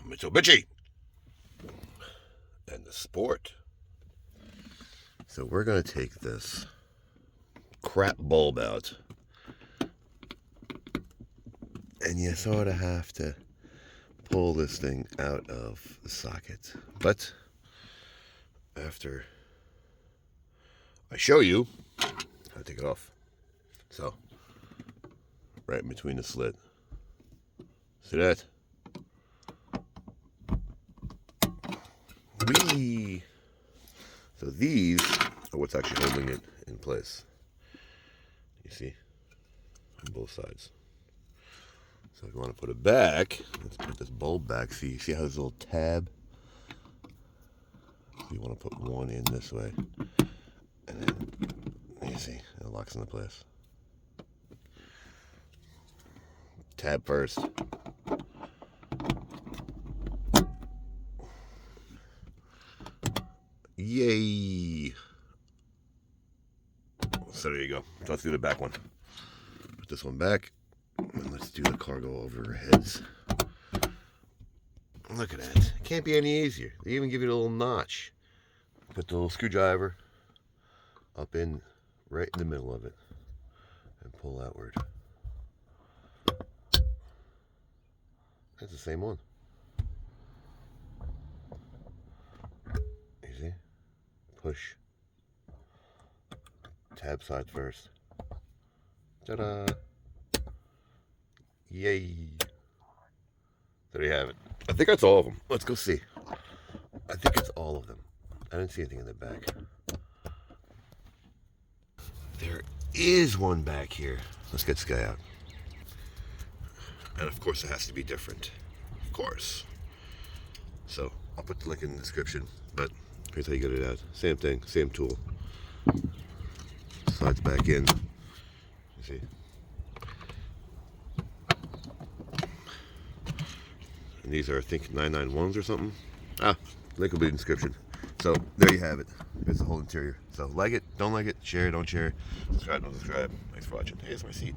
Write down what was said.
Mitsubishi and the Sport. So we're going to take this crap bulb out, and you sort of have to pull this thing out of the socket. But after I show you how to take it off, so right in between the slit, see that? Whee! So these are what's actually holding it in place. You see? On both sides. So if you want to put it back, let's put this bulb back. See how there's a little tab? So you want to put one in this way. And then, you see, it locks into place. Tab first. Yay! So there you go. So let's do the back one. Put this one back. And let's do the cargo over our heads. Look at that. It can't be any easier. They even give you a little notch. Put the little screwdriver up in right in the middle of it and pull outward. That's the same one. You see? Push. Tab side first. Ta-da! Yay! There you have it. I think that's all of them. Let's go see. I think it's all of them. I didn't see anything in the back. There is one back here. Let's get this guy out. And of course it has to be different. Of course. So I'll put the link in the description, but here's how you get it out. Same thing, same tool. Slides back in. You see? And these are, I think, 991s or something. Link will be in the description. So there you have it. There's the whole interior. So like it, don't like it, share it, don't share. Subscribe, don't subscribe. Thanks for watching. Here's my seat.